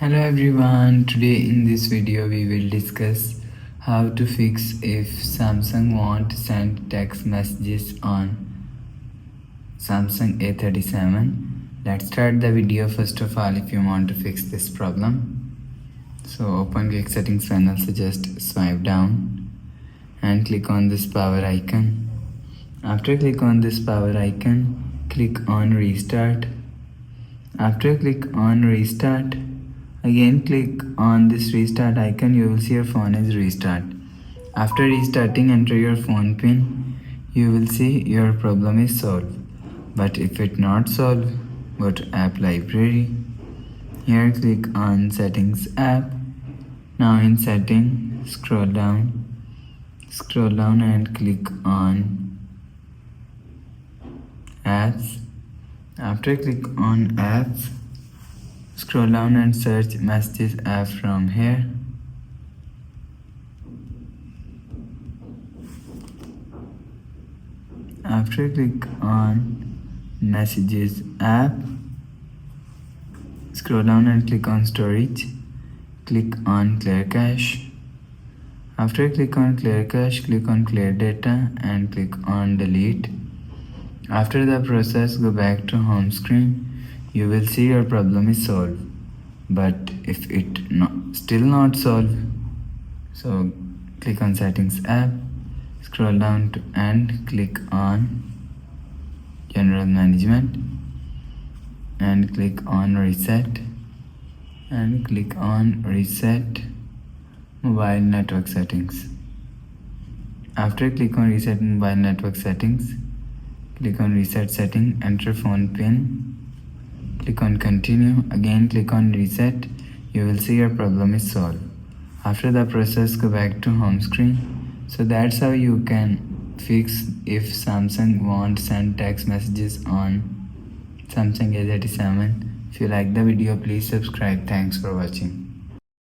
Hello everyone, today in this video we will discuss how to fix if Samsung won't send text messages on Samsung A37. Let's start the video. First of all, if you want to fix this problem, so open quick settings panel, so just swipe down and click on this power icon. After click on this power icon, click on restart. After click on restart, again click on this restart icon. You will see your phone is restart. After restarting, enter your phone pin. You will see your problem is solved. But if it not solved, go to app library. Here click on settings app. Now in setting, scroll down and click on apps. After click on apps, scroll down and search messages app from here. After click on messages app, scroll down and click on storage. Click on clear cache. After click on clear cache, click on clear data and click on delete. After the process, go back to home screen. You will see your problem is solved. But if it still not solved, so click on settings app, scroll down and click on general management and click on reset and click on reset mobile network settings. After click on reset mobile network settings, click on reset setting, enter phone pin, click on continue, again click on reset. You will see your problem is solved. After the process, go back to home screen. So that's how you can fix if Samsung won't send text messages on Samsung A37. If you like the video, please subscribe. Thanks for watching.